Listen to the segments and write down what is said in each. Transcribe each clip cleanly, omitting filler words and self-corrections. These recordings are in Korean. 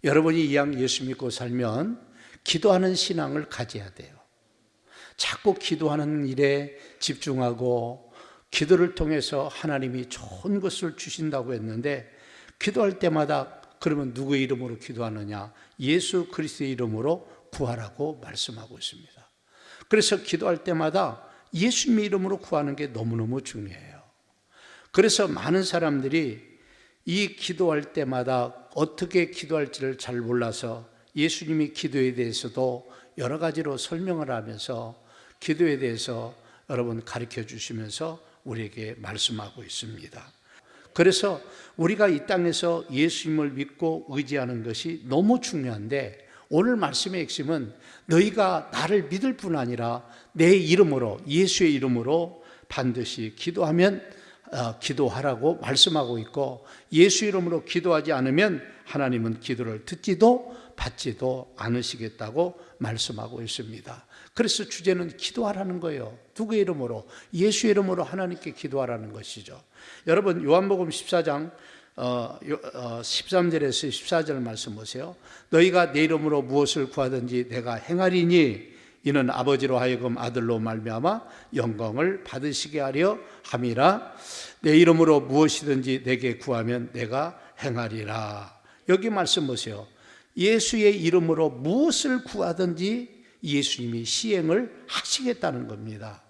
여러분이 이왕 예수 믿고 살면 기도하는 신앙을 가져야 돼요. 자꾸 기도하는 일에 집중하고 기도를 통해서 하나님이 좋은 것을 주신다고 했는데, 기도할 때마다 그러면 누구의 이름으로 기도하느냐? 예수 그리스도의 이름으로 구하라고 말씀하고 있습니다. 그래서 기도할 때마다 예수님의 이름으로 구하는 게 너무너무 중요해요. 그래서 많은 사람들이 이 기도할 때마다 어떻게 기도할지를 잘 몰라서 예수님이 기도에 대해서도 여러 가지로 설명을 하면서 기도에 대해서 여러분 가르쳐 주시면서 우리에게 말씀하고 있습니다. 그래서 우리가 이 땅에서 예수님을 믿고 의지하는 것이 너무 중요한데, 오늘 말씀의 핵심은 너희가 나를 믿을 뿐 아니라 내 이름으로, 예수의 이름으로 반드시 기도하라고 말씀하고 있고, 예수 이름으로 기도하지 않으면 하나님은 기도를 듣지도 받지도 않으시겠다고 말씀하고 있습니다. 그래서 주제는 기도하라는 거예요. 누구의 이름으로? 예수의 이름으로 하나님께 기도하라는 것이죠. 여러분, 요한복음 14장 13절에서 14절 말씀 보세요. 너희가 내 이름으로 무엇을 구하든지 내가 행하리니 이는 아버지로 하여금 아들로 말미암아 영광을 받으시게 하려 함이라. 내 이름으로 무엇이든지 내게 구하면 내가 행하리라. 여기 말씀 보세요. 예수의 이름으로 무엇을 구하든지 예수님이 시행을 하시겠다는 겁니다.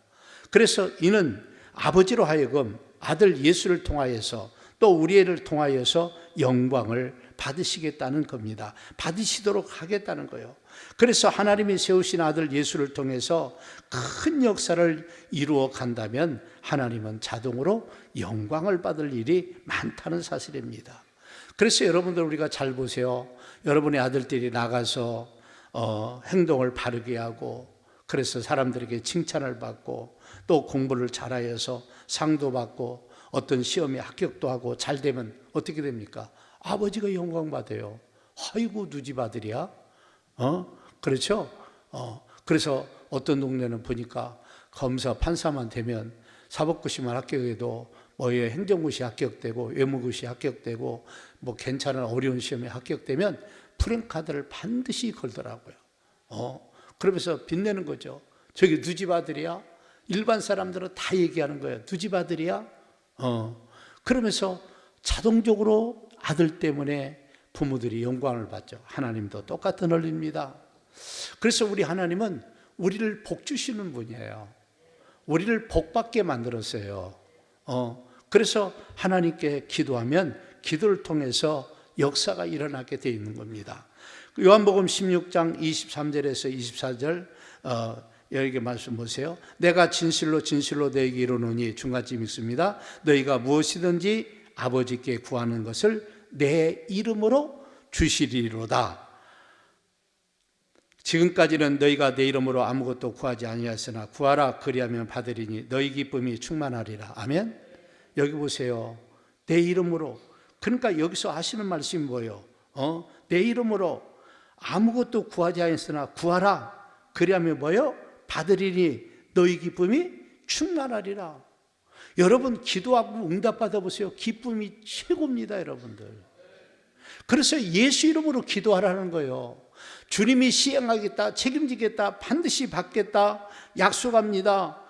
그래서 이는 아버지로 하여금 아들 예수를 통하여서 또 우리를 통하여서 영광을 받으시겠다는 겁니다. 받으시도록 하겠다는 거예요. 그래서 하나님이 세우신 아들 예수를 통해서 큰 역사를 이루어 간다면 하나님은 자동으로 영광을 받을 일이 많다는 사실입니다. 그래서 여러분들 우리가 잘 보세요. 여러분의 아들들이 나가서 행동을 바르게 하고, 그래서 사람들에게 칭찬을 받고 또 공부를 잘하여서 상도 받고 어떤 시험에 합격도 하고 잘 되면 어떻게 됩니까? 아버지가 영광 받아요. 아이고 누지 아들이야? 그렇죠? 그래서 어떤 동네는 보니까 검사 판사만 되면 사법고시만 합격해도 행정고시 합격되고 외무고시 합격되고 괜찮은 어려운 시험에 합격되면 프랭카드를 반드시 걸더라고요. 그러면서 빛내는 거죠. 저기 누집 아들이야? 일반 사람들은 다 얘기하는 거예요. 누집 아들이야? 그러면서 자동적으로 아들 때문에 부모들이 영광을 받죠. 하나님도 똑같은 원리입니다. 그래서 우리 하나님은 우리를 복 주시는 분이에요. 우리를 복 받게 만들었어요. 그래서 하나님께 기도하면 기도를 통해서 역사가 일어나게 되어 있는 겁니다. 요한복음 16장 23절에서 24절 여기 말씀 보세요. 내가 진실로 진실로 너희에게 이르노니 중간쯤 있습니다. 너희가 무엇이든지 아버지께 구하는 것을 내 이름으로 주시리로다. 지금까지는 너희가 내 이름으로 아무것도 구하지 아니하였으나 구하라 그리하면 받으리니 너희 기쁨이 충만하리라. 아멘. 여기 보세요. 내 이름으로. 그러니까 여기서 하시는 말씀이 뭐예요? 내 이름으로 아무것도 구하지 않았으나 구하라 그리하면 뭐예요? 받으리니 너희 기쁨이 충만하리라. 여러분 기도하고 응답받아 보세요. 기쁨이 최고입니다, 여러분들. 그래서 예수 이름으로 기도하라는 거예요. 주님이 시행하겠다, 책임지겠다, 반드시 받겠다 약속합니다.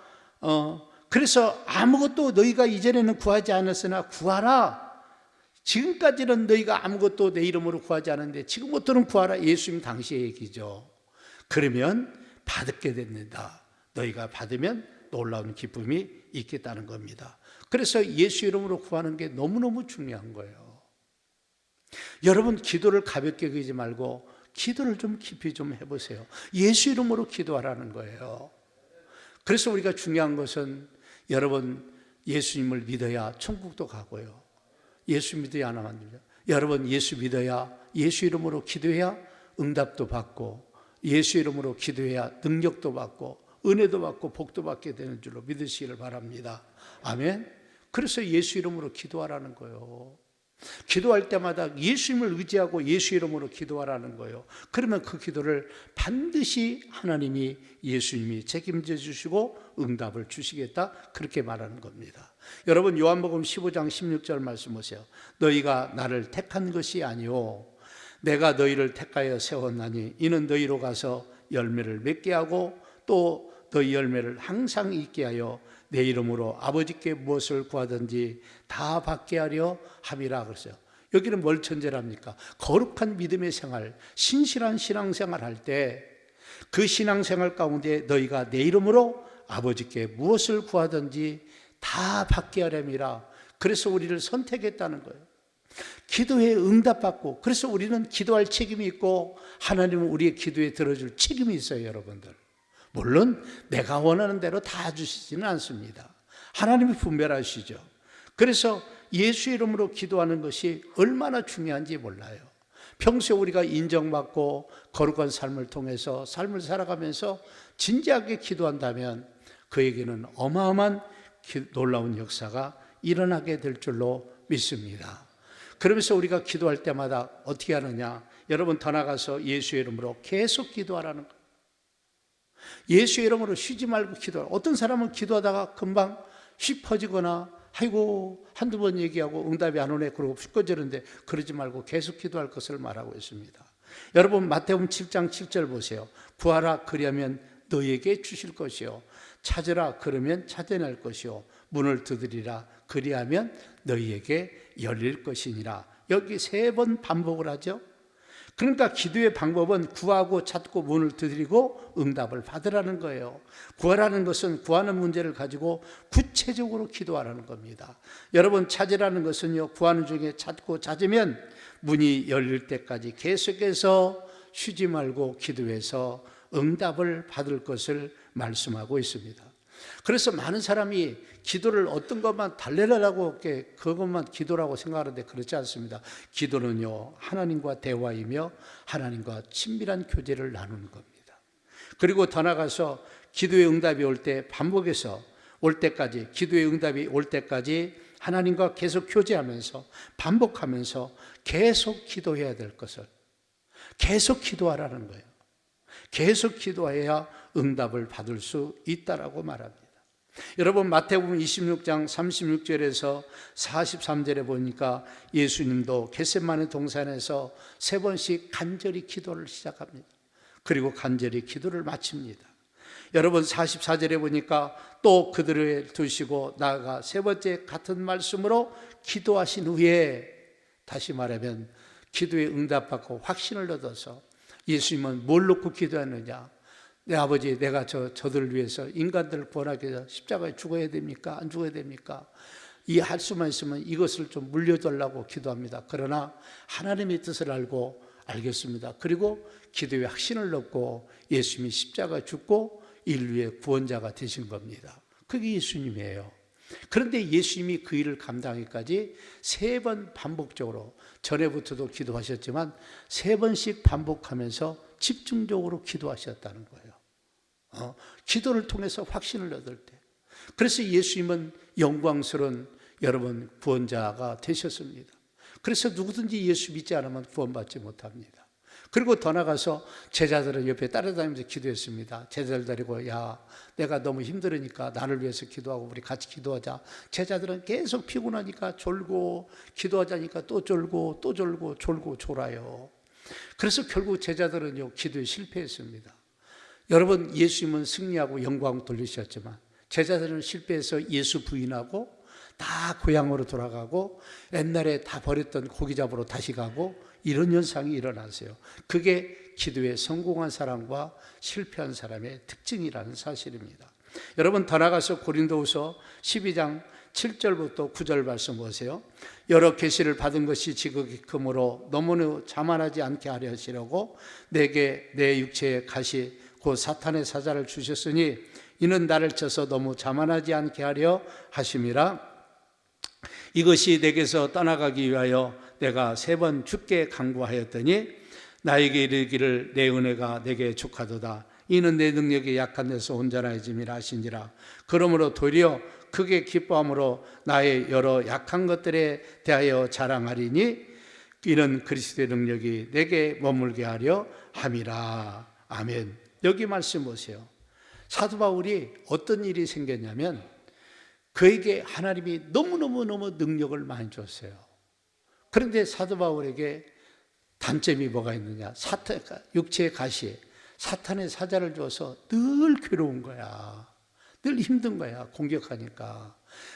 그래서 아무것도 너희가 이전에는 구하지 않았으나 구하라. 지금까지는 너희가 아무것도 내 이름으로 구하지 않았는데 지금부터는 구하라. 예수님 당시의 얘기죠. 그러면 받게 됩니다. 너희가 받으면 놀라운 기쁨이 있겠다는 겁니다. 그래서 예수 이름으로 구하는 게 너무너무 중요한 거예요. 여러분 기도를 가볍게 여기지 말고 기도를 좀 깊이 좀 해보세요. 예수 이름으로 기도하라는 거예요. 그래서 우리가 중요한 것은 여러분 예수님을 믿어야 천국도 가고요. 예수 믿어야 하나만 됩니다. 여러분 예수 믿어야 예수 이름으로 기도해야 응답도 받고 예수 이름으로 기도해야 능력도 받고 은혜도 받고 복도 받게 되는 줄로 믿으시기를 바랍니다. 아멘. 그래서 예수 이름으로 기도하라는 거예요. 기도할 때마다 예수님을 의지하고 예수 이름으로 기도하라는 거예요. 그러면 그 기도를 반드시 하나님이, 예수님이 책임져 주시고 응답을 주시겠다, 그렇게 말하는 겁니다. 여러분, 요한복음 15장 16절 말씀 보세요. 너희가 나를 택한 것이 아니오 내가 너희를 택하여 세웠나니 이는 너희로 가서 열매를 맺게 하고 또 너희 열매를 항상 있게 하여 내 이름으로 아버지께 무엇을 구하든지 다 받게 하려 함이라 그랬어요. 여기는 뭘 전제랍니까? 거룩한 믿음의 생활, 신실한 신앙생활 할 때 그 신앙생활 가운데 너희가 내 이름으로 아버지께 무엇을 구하든지 다 받게 하렴이라. 그래서 우리를 선택했다는 거예요. 기도에 응답받고, 그래서 우리는 기도할 책임이 있고 하나님은 우리의 기도에 들어줄 책임이 있어요. 여러분들, 물론 내가 원하는 대로 다 주시지는 않습니다. 하나님이 분별하시죠. 그래서 예수 이름으로 기도하는 것이 얼마나 중요한지 몰라요. 평소에 우리가 인정받고 거룩한 삶을 통해서 삶을 살아가면서 진지하게 기도한다면 그에게는 어마어마한 놀라운 역사가 일어나게 될 줄로 믿습니다. 그러면서 우리가 기도할 때마다 어떻게 하느냐? 여러분, 더 나가서 예수 이름으로 계속 기도하라는 거예요. 예수 이름으로 쉬지 말고 기도하라. 어떤 사람은 기도하다가 금방 쉬퍼지거나 아이고 한두 번 얘기하고 응답이 안 오네 그러고 꺼지는데, 그러지 말고 계속 기도할 것을 말하고 있습니다. 여러분, 마태복음 7장 7절 보세요. 구하라 그리하면 너희에게 주실 것이요 찾으라 그러면 찾아낼 것이요 문을 두드리라 그리하면 너희에게 열릴 것이니라. 여기 3번 반복을 하죠. 그러니까 기도의 방법은 구하고 찾고 문을 두드리고 응답을 받으라는 거예요. 구하라는 것은 구하는 문제를 가지고 구체적으로 기도하라는 겁니다. 여러분, 찾으라는 것은요, 구하는 중에 찾고 찾으면 문이 열릴 때까지 계속해서 쉬지 말고 기도해서 응답을 받을 것을 말씀하고 있습니다. 그래서 많은 사람이 기도를 어떤 것만 달래라고 그것만 기도라고 생각하는데 그렇지 않습니다. 기도는요, 하나님과 대화이며 하나님과 친밀한 교제를 나누는 겁니다. 그리고 더 나아가서 기도의 응답이 올 때 반복해서 올 때까지, 기도의 응답이 올 때까지 하나님과 계속 교제하면서 반복하면서 계속 기도해야 될 것을 계속 기도하라는 거예요. 계속 기도해야 응답을 받을 수 있다라고 말합니다. 여러분, 마태복음 26장 36절에서 43절에 보니까 예수님도 겟세마네 동산에서 3번씩 간절히 기도를 시작합니다. 그리고 간절히 기도를 마칩니다. 여러분, 44절에 보니까 또 그들을 두시고 나아가 3번째 같은 말씀으로 기도하신 후에, 다시 말하면 기도에 응답받고 확신을 얻어서, 예수님은 뭘 놓고 기도하느냐? 내 아버지, 내가 저들을 위해서 인간들을 구원하기 위해서 십자가에 죽어야 됩니까? 안 죽어야 됩니까? 이 할 수만 있으면 이것을 좀 물려달라고 기도합니다. 그러나 하나님의 뜻을 알고 알겠습니다. 그리고 기도에 확신을 얻고 예수님이 십자가에 죽고 인류의 구원자가 되신 겁니다. 그게 예수님이에요. 그런데 예수님이 그 일을 감당하기까지 3번 반복적으로, 전에부터도 기도하셨지만 3번씩 반복하면서 집중적으로 기도하셨다는 거예요. 기도를 통해서 확신을 얻을 때. 그래서 예수님은 영광스러운 여러분 구원자가 되셨습니다. 그래서 누구든지 예수 믿지 않으면 구원받지 못합니다. 그리고 더 나가서 제자들은 옆에 따라다니면서 기도했습니다. 제자들 데리고, 야, 내가 너무 힘들으니까 나를 위해서 기도하고 우리 같이 기도하자. 제자들은 계속 피곤하니까 졸고, 기도하자니까 또 졸고 또 졸고 졸고 졸아요. 그래서 결국 제자들은요, 기도에 실패했습니다. 여러분, 예수님은 승리하고 영광 돌리셨지만 제자들은 실패해서 예수 부인하고 다 고향으로 돌아가고 옛날에 다 버렸던 고기 잡으러 다시 가고 이런 현상이 일어났어요. 그게 기도에 성공한 사람과 실패한 사람의 특징이라는 사실입니다. 여러분, 더 나가서 고린도후서 12장 7절부터 9절 말씀 보세요. 여러 계시를 받은 것이 지극히 크므로 너무나 자만하지 않게 하려 하시려고 내게 내 육체의 가시 곧 사탄의 사자를 주셨으니 이는 나를 쳐서 너무 자만하지 않게 하려 하심이라. 이것이 내게서 떠나가기 위하여 내가 3번 주께 간구하였더니 나에게 이르기를 내 은혜가 내게 족하도다. 이는 내 능력이 약한 데서 온전하여짐이라 하시니라. 그러므로 도리어 크게 기뻐함으로 나의 여러 약한 것들에 대하여 자랑하리니 이는 그리스도의 능력이 내게 머물게 하려 함이라. 아멘. 여기 말씀 보세요. 사도 바울이 어떤 일이 생겼냐면 그에게 하나님이 너무너무 능력을 많이 줬어요. 그런데 사도 바울에게 단점이 뭐가 있느냐? 사탄, 육체의 가시, 사탄의 사자를 줘서 늘 괴로운 거야. 늘 힘든 거야. 공격하니까.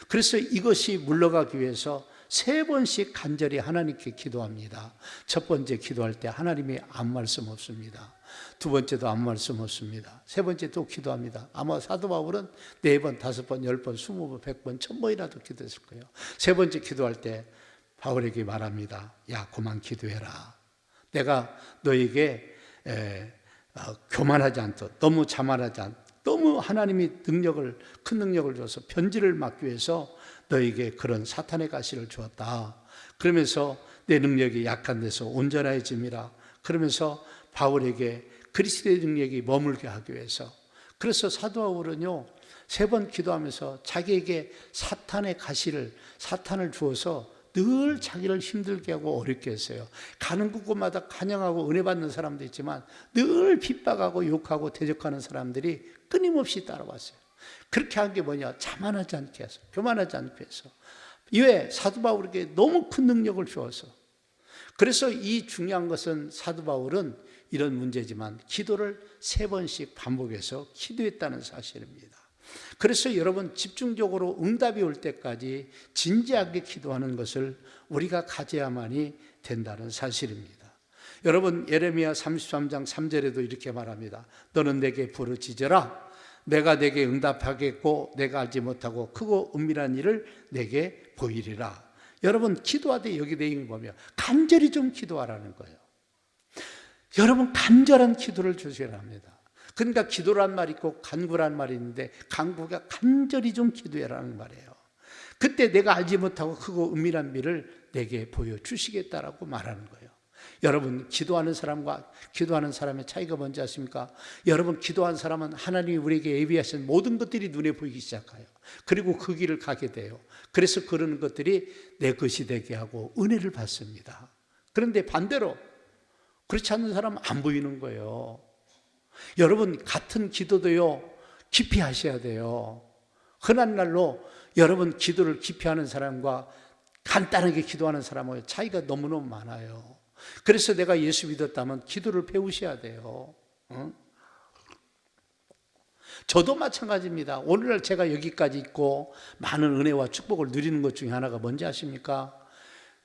그래서 이것이 물러가기 위해서 3번씩 간절히 하나님께 기도합니다. 첫 번째 기도할 때 하나님이 아무 말씀 없습니다. 두 번째도 아무 말씀 없습니다. 세 번째 또 기도합니다. 아마 사도 바울은 4번, 5번, 10번, 20번, 100번, 1000번이라도 기도했을 거예요. 세 번째 기도할 때 바울에게 말합니다. 야, 그만 기도해라. 내가 너에게 교만하지 않도록, 너무 자만하지 않도록, 너무 하나님이 큰 능력을 줘서 편지를 막기 위해서 너에게 그런 사탄의 가시를 주었다. 그러면서 내 능력이 약한 데서 온전해짐이라. 그러면서 바울에게 그리스도의 능력이 머물게 하기 위해서. 그래서 사도 바울은요 3번 기도하면서 자기에게 사탄의 가시를, 사탄을 주어서 늘 자기를 힘들게 하고 어렵게 했어요. 가는 곳곳마다 간영하고 은혜 받는 사람도 있지만 늘 핍박하고 욕하고 대적하는 사람들이 끊임없이 따라왔어요. 그렇게 한 게 뭐냐? 자만하지 않게 해서, 교만하지 않게 해서. 이외에 사도 바울에게 너무 큰 능력을 주어서. 그래서 이 중요한 것은 사도 바울은 이런 문제지만 기도를 3번씩 반복해서 기도했다는 사실입니다. 그래서 여러분 집중적으로 응답이 올 때까지 진지하게 기도하는 것을 우리가 가져야만이 된다는 사실입니다. 여러분 예레미야 33장 3절에도 이렇게 말합니다. 너는 내게 부르짖으라. 내가 내게 응답하겠고 내가 알지 못하고 크고 은밀한 일을 내게 보이리라. 여러분 기도하되 여기 내용을 보면 간절히 좀 기도하라는 거예요. 여러분 간절한 기도를 주셔야 합니다. 그러니까 기도란 말이 있고 간구란 말이 있는데 간구가 간절히 좀 기도해라는 말이에요. 그때 내가 알지 못하고 크고 은밀한 일을 내게 보여주시겠다라고 말하는 거예요. 여러분 기도하는 사람과 기도하는 사람의 차이가 뭔지 아십니까? 여러분 기도한 사람은 하나님이 우리에게 예비하신 모든 것들이 눈에 보이기 시작해요. 그리고 그 길을 가게 돼요. 그래서 그런 것들이 내 것이 되게 하고 은혜를 받습니다. 그런데 반대로 그렇지 않는 사람은 안 보이는 거예요. 여러분 같은 기도도요 깊이 하셔야 돼요. 흔한 날로 여러분 기도를 깊이 하는 사람과 간단하게 기도하는 사람의 차이가 너무너무 많아요. 그래서 내가 예수 믿었다면 기도를 배우셔야 돼요. 저도 마찬가지입니다. 오늘날 제가 여기까지 있고 많은 은혜와 축복을 누리는 것 중에 하나가 뭔지 아십니까?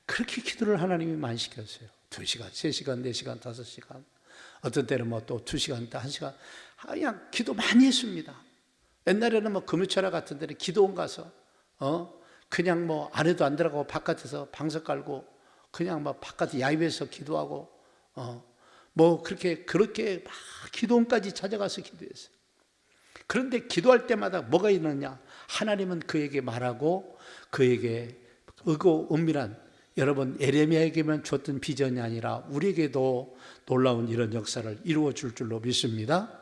그렇게 기도를 하나님이 많이 시켰어요. 2시간, 3시간, 4시간, 5시간, 어떤 때는 뭐 또 2시간, 1시간 그냥 기도 많이 했습니다. 옛날에는 뭐 금요철화 같은 데는 기도원 가서 그냥 뭐 안에도 안 들어가고 바깥에서 방석 깔고 그냥 막 바깥에 야외에서 기도하고 뭐 그렇게 막 기도원까지 찾아가서 기도했어요. 그런데 기도할 때마다 뭐가 있느냐? 하나님은 그에게 말하고 그에게 의고 은밀한 여러분 예레미야에게만 줬던 비전이 아니라 우리에게도 놀라운 이런 역사를 이루어 줄 줄로 믿습니다.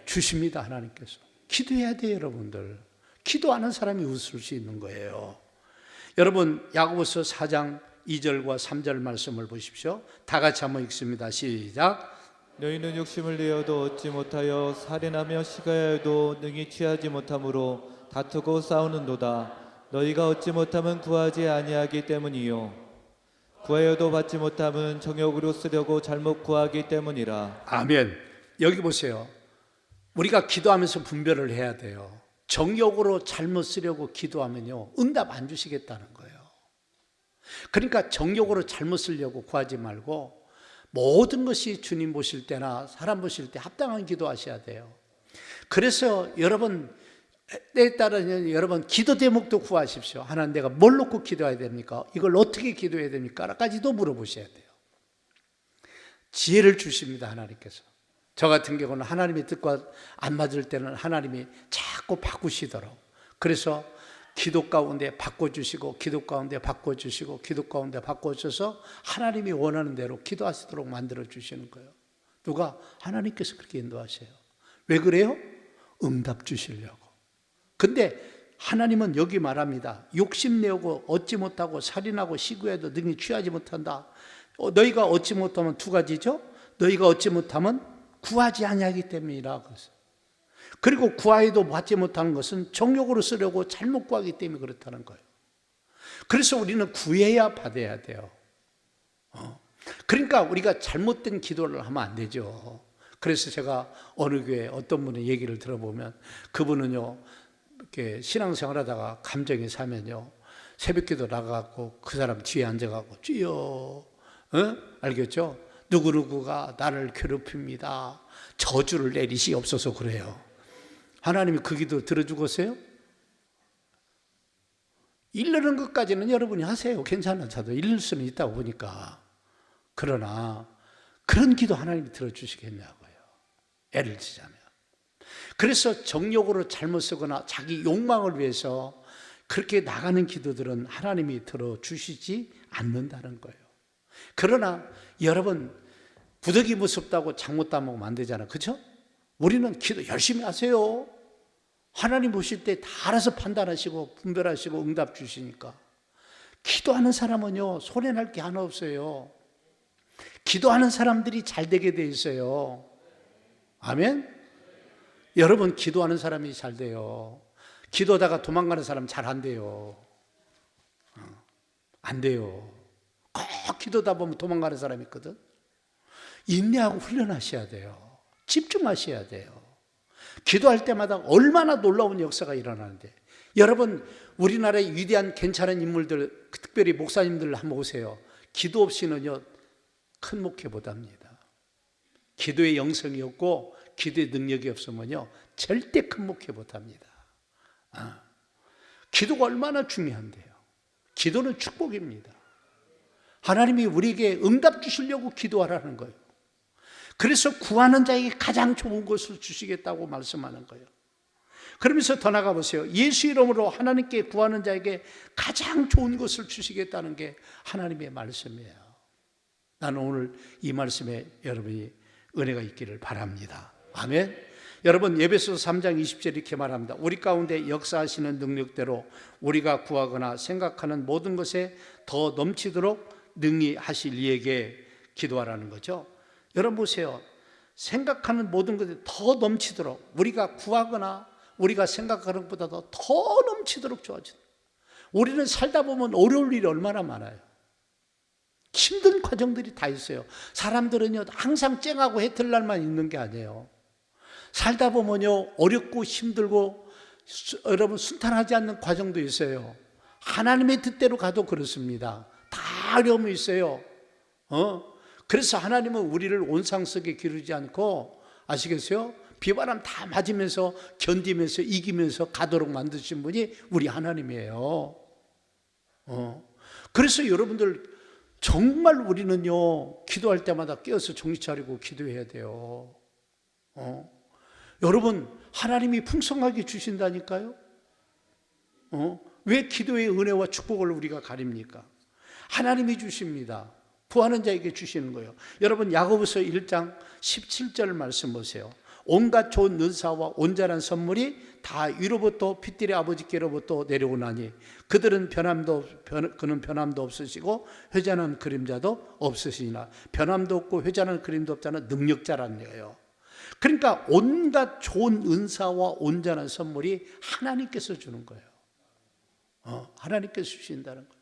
주십니다. 하나님께서. 기도해야 돼요. 여러분들. 기도하는 사람이 웃을 수 있는 거예요. 여러분 야고보서 4장 2절과 3절 말씀을 보십시오. 다 같이 한번 읽습니다. 시작. 너희는 욕심을 내어도 얻지 못하여 살인하며 시가하여도 능히 취하지 못함으로 다투고 싸우는도다. 너희가 얻지 못하면 구하지 아니하기 때문이요 구하여도 받지 못함은 정욕으로 쓰려고 잘못 구하기 때문이라. 아멘. 여기 보세요. 우리가 기도하면서 분별을 해야 돼요. 정욕으로 잘못 쓰려고 기도하면요 응답 안 주시겠다는 거예요. 그러니까 정욕으로 잘못 쓰려고 구하지 말고 모든 것이 주님 보실 때나 사람 보실 때 합당한 기도하셔야 돼요. 그래서 여러분 때에 따라서 여러분 기도 제목도 구하십시오. 하나님 내가 뭘 놓고 기도해야 됩니까? 이걸 어떻게 기도해야 됩니까? 까지도 물어보셔야 돼요. 지혜를 주십니다. 하나님께서. 저 같은 경우는 하나님의 뜻과 안 맞을 때는 하나님이 자꾸 바꾸시더라고요. 그래서 기도 가운데 바꿔주시고 기도 가운데 바꿔주시고 기도 가운데 바꿔주셔서 하나님이 원하는 대로 기도하시도록 만들어주시는 거예요. 누가? 하나님께서 그렇게 인도하세요. 왜 그래요? 응답 주시려고. 근데 하나님은 여기 말합니다. 욕심내고 얻지 못하고 살인하고 시구해도 능히 취하지 못한다. 너희가 얻지 못하면 두 가지죠. 너희가 얻지 못하면 구하지 아니하기 때문이라. 그리고 구하여도 받지 못하는 것은 정욕으로 쓰려고 잘못 구하기 때문에 그렇다는 거예요. 그래서 우리는 구해야 받아야 돼요. 그러니까 우리가 잘못된 기도를 하면 안 되죠. 그래서 제가 어느 교회 어떤 분의 얘기를 들어보면 그분은요, 이렇게 신앙생활 하다가 감정이 사면요, 새벽기도 나가고 그 사람 뒤에 앉아가고 주여, 알겠죠? 누구누구가 나를 괴롭힙니다. 저주를 내리시옵소서 그래요. 하나님이 그 기도 들어주겠어요? 이르는 것까지는 여러분이 하세요. 괜찮아. 저도 이를 수는 있다고 보니까. 그러나 그런 기도 하나님이 들어주시겠냐고요. 애를 지자면. 그래서 정욕으로 잘못 쓰거나 자기 욕망을 위해서 그렇게 나가는 기도들은 하나님이 들어주시지 않는다는 거예요. 그러나 여러분, 부득이 무섭다고 잘못 따먹으면 안 되잖아요. 그렇죠? 우리는 기도 열심히 하세요. 하나님 보실 때 다 알아서 판단하시고 분별하시고 응답 주시니까. 기도하는 사람은요, 손해날 게 하나 없어요. 기도하는 사람들이 잘 되게 돼 있어요. 아멘? 여러분, 기도하는 사람이 잘 돼요. 기도하다가 도망가는 사람 잘 안 돼요. 안 돼요. 꼭 기도하다 보면 도망가는 사람이 있거든. 인내하고 훈련하셔야 돼요. 집중하셔야 돼요. 기도할 때마다 얼마나 놀라운 역사가 일어나는데, 여러분, 우리나라의 위대한 괜찮은 인물들, 특별히 목사님들 한번 보세요. 기도 없이는요, 큰 목회 못합니다. 기도의 영성이 없고 기도의 능력이 없으면요, 절대 큰 목회 못합니다. 기도가 얼마나 중요한데요. 기도는 축복입니다. 하나님이 우리에게 응답 주시려고 기도하라는 거예요. 그래서 구하는 자에게 가장 좋은 것을 주시겠다고 말씀하는 거예요. 그러면서 더 나가 보세요. 예수 이름으로 하나님께 구하는 자에게 가장 좋은 것을 주시겠다는 게 하나님의 말씀이에요. 나는 오늘 이 말씀에 여러분이 은혜가 있기를 바랍니다. 아멘. 여러분, 에베소서 3장 20절 이렇게 말합니다. 우리 가운데 역사하시는 능력대로 우리가 구하거나 생각하는 모든 것에 더 넘치도록 능히 하실 이에게 기도하라는 거죠. 여러분 보세요. 생각하는 모든 것에 더 넘치도록, 우리가 구하거나 우리가 생각하는 것보다 더 넘치도록 좋아진다. 우리는 살다 보면 어려울 일이 얼마나 많아요. 힘든 과정들이 다 있어요. 사람들은요, 항상 쨍하고 해틀 날만 있는 게 아니에요. 살다 보면요, 어렵고 힘들고 여러분 순탄하지 않는 과정도 있어요. 하나님의 뜻대로 가도 그렇습니다. 다 어려움이 있어요. 그래서 하나님은 우리를 온상 속에 기르지 않고, 아시겠어요? 비바람 다 맞으면서 견디면서 이기면서 가도록 만드신 분이 우리 하나님이에요. 그래서 여러분들 정말 우리는요, 기도할 때마다 깨어서 정신 차리고 기도해야 돼요. 여러분, 하나님이 풍성하게 주신다니까요. 왜 기도의 은혜와 축복을 우리가 가립니까? 하나님이 주십니다. 구하는 자에게 주시는 거예요. 여러분, 야고보서 1장 17절 말씀 보세요. 온갖 좋은 은사와 온전한 선물이 다 위로부터 빛들의 아버지께로부터 내려오나니 그는 변함도 없으시고 회전한 그림자도 없으시니라. 변함도 없고 회전한 그림도 없자는 능력자라는 거예요. 그러니까 온갖 좋은 은사와 온전한 선물이 하나님께서 주는 거예요. 하나님께서 주신다는 거예요.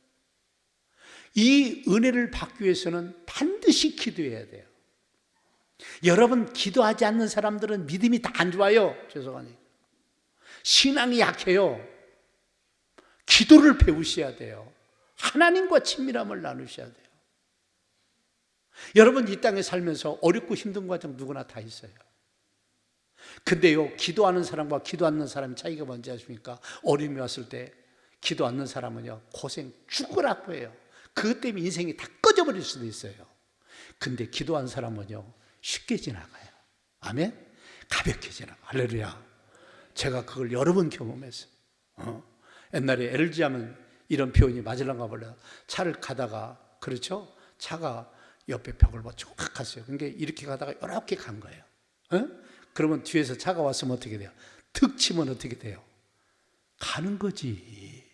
이 은혜를 받기 위해서는 반드시 기도해야 돼요. 여러분, 기도하지 않는 사람들은 믿음이 다 안 좋아요. 죄송하니. 신앙이 약해요. 기도를 배우셔야 돼요. 하나님과 친밀함을 나누셔야 돼요. 여러분, 이 땅에 살면서 어렵고 힘든 과정 누구나 다 있어요. 근데요, 기도하는 사람과 기도 않는 사람의 차이가 뭔지 아십니까? 어려움이 왔을 때 기도 않는 사람은요, 고생 죽으라고 해요. 그것 때문에 인생이 다 꺼져버릴 수도 있어요. 근데 기도한 사람은요, 쉽게 지나가요. 아멘? 가볍게 지나가. 할렐루야. 제가 그걸 여러 번 경험했어요. 옛날에 LG 하면 이런 표현이 맞을런가 몰라요. 차를 가다가, 그렇죠? 차가 옆에 벽을 쭉 갔어요. 그러니까 이렇게 가다가 이렇게 간 거예요. 그러면 뒤에서 차가 왔으면 어떻게 돼요? 툭 치면 어떻게 돼요? 가는 거지.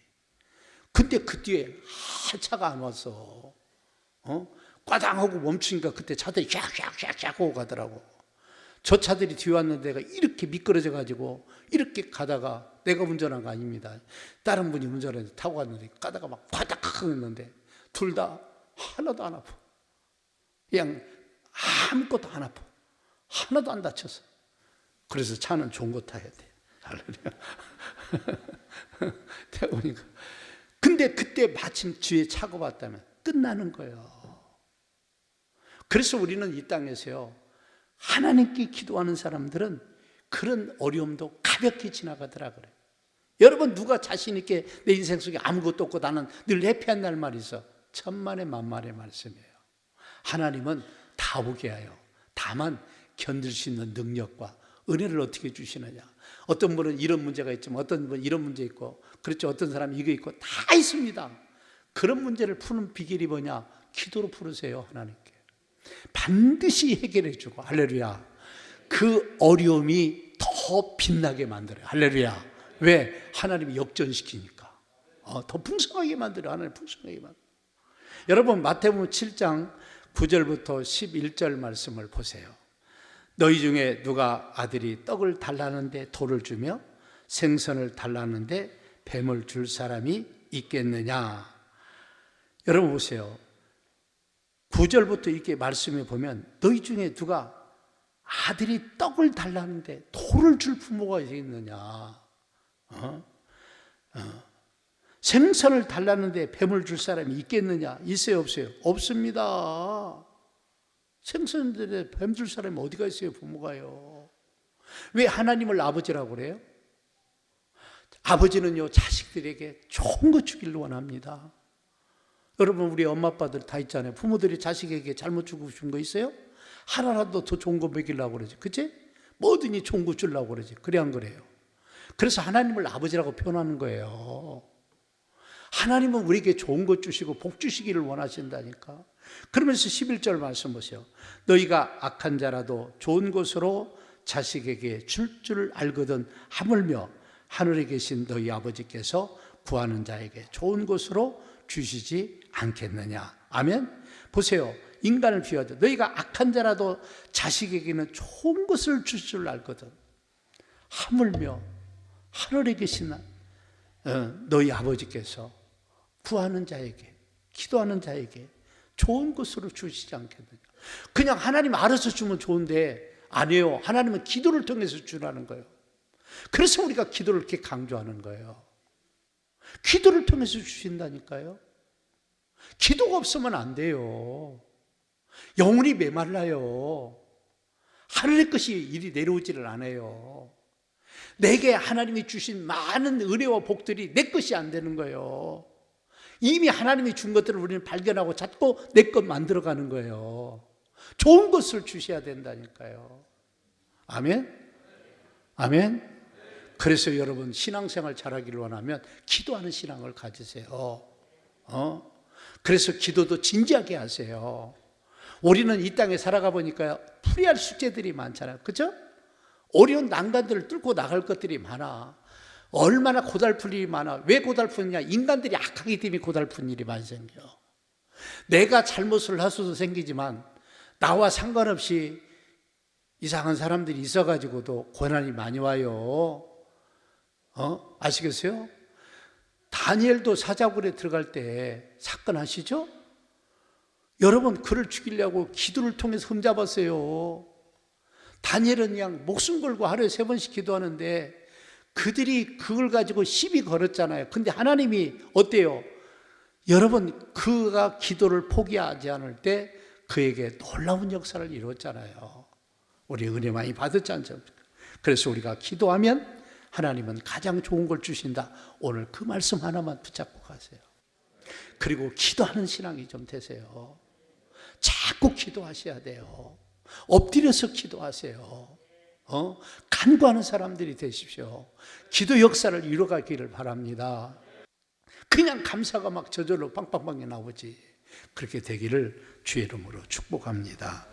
근데 그 뒤에 차가 안 왔어. 꽈당하고 멈추니까 그때 차들이 샥샥샥샥 하고 가더라고. 저 차들이 뒤에 왔는데 내가 이렇게 미끄러져 가지고 이렇게 가다가 내가 운전한 거 아닙니다. 다른 분이 운전해서 타고 갔는데 가다가 막 화닥 했는데 둘 다 하나도 안 아파. 그냥 아무것도 안 아파. 하나도 안 다쳤어. 그래서 차는 좋은 거 타야 돼. 할렐루야. 태우니까. 근데 그때 마침 뒤에 차고 봤다면 끝나는 거예요. 그래서 우리는 이 땅에서요, 하나님께 기도하는 사람들은 그런 어려움도 가볍게 지나가더라 그래요. 여러분, 누가 자신 있게 내 인생 속에 아무것도 없고 나는 늘 해피한 말이 있어? 천만의 만만의 말씀이에요. 하나님은 다 오게 해요. 다만 견딜 수 있는 능력과 은혜를 어떻게 주시느냐. 어떤 분은 이런 문제가 있지만 어떤 분은 이런 문제 있고, 그렇죠, 어떤 사람은 이거 있고, 다 있습니다. 그런 문제를 푸는 비결이 뭐냐? 기도로 풀으세요. 하나님께 반드시 해결해 주고, 할렐루야, 그 어려움이 더 빛나게 만들어요. 할렐루야. 왜? 하나님이 역전시키니까. 더 풍성하게 만들어요. 하나님 풍성하게 만들어요. 여러분, 마태복음 7장 9절부터 11절 말씀을 보세요. 너희 중에 누가 아들이 떡을 달라는데 돌을 주며 생선을 달라는데 뱀을 줄 사람이 있겠느냐. 여러분 보세요. 9절부터 이렇게 말씀해 보면 너희 중에 누가 아들이 떡을 달라는데 돌을 줄 부모가 있겠느냐. 생선을 달라는데 뱀을 줄 사람이 있겠느냐. 있어요 없어요? 없습니다. 생선들에 뱀 줄 사람이 어디가 있어요? 부모가요. 왜 하나님을 아버지라고 그래요? 아버지는요, 자식들에게 좋은 거 주기를 원합니다. 여러분, 우리 엄마 아빠들 다 있잖아요. 부모들이 자식에게 잘못 주고 준 거 있어요? 하나라도 더 좋은 거 먹이려고 그러지. 그치? 뭐든지 좋은 거 주려고 그러지. 그래 안 그래요? 그래서 하나님을 아버지라고 표현하는 거예요. 하나님은 우리에게 좋은 것 주시고 복 주시기를 원하신다니까. 그러면서 11절 말씀 보세요. 너희가 악한 자라도 좋은 것으로 자식에게 줄 줄 알거든 하물며 하늘에 계신 너희 아버지께서 구하는 자에게 좋은 것으로 주시지 않겠느냐. 아멘. 보세요. 인간을 비워도 너희가 악한 자라도 자식에게는 좋은 것을 줄 줄 알거든. 하물며 하늘에 계신 너희 아버지께서 구하는 자에게, 기도하는 자에게 좋은 것으로 주시지 않겠느냐. 그냥 하나님 알아서 주면 좋은데 아니에요. 하나님은 기도를 통해서 주라는 거예요. 그래서 우리가 기도를 이렇게 강조하는 거예요. 기도를 통해서 주신다니까요. 기도가 없으면 안 돼요. 영혼이 메말라요. 하늘의 것이 이리 내려오지를 않아요. 내게 하나님이 주신 많은 은혜와 복들이 내 것이 안 되는 거예요. 이미 하나님이 준 것들을 우리는 발견하고 찾고 내 것 만들어가는 거예요. 좋은 것을 주셔야 된다니까요. 아멘? 아멘? 그래서 여러분, 신앙생활 잘하기를 원하면 기도하는 신앙을 가지세요. 그래서 기도도 진지하게 하세요. 우리는 이 땅에 살아가 보니까 풀이할 숙제들이 많잖아요. 그렇죠? 어려운 난간들을 뚫고 나갈 것들이 많아. 얼마나 고달픈 일이 많아. 왜 고달프냐? 인간들이 악하기 때문에 고달픈 일이 많이 생겨. 내가 잘못을 해서도 생기지만 나와 상관없이 이상한 사람들이 있어가지고도 고난이 많이 와요. 아시겠어요? 다니엘도 사자굴에 들어갈 때 사건 아시죠? 여러분, 그를 죽이려고 기도를 통해서 흠잡았어요. 다니엘은 그냥 목숨 걸고 하루에 3번씩 기도하는데 그들이 그걸 가지고 시비 걸었잖아요. 근데 하나님이 어때요? 여러분, 그가 기도를 포기하지 않을 때 그에게 놀라운 역사를 이루었잖아요. 우리 은혜 많이 받았지 않습니까? 그래서 우리가 기도하면 하나님은 가장 좋은 걸 주신다. 오늘 그 말씀 하나만 붙잡고 가세요. 그리고 기도하는 신앙이 좀 되세요. 자꾸 기도하셔야 돼요. 엎드려서 기도하세요. 간구하는 사람들이 되십시오. 기도 역사를 이뤄가기를 바랍니다. 그냥 감사가 막 저절로 빵빵빵 나오지. 그렇게 되기를 주의 이름으로 축복합니다.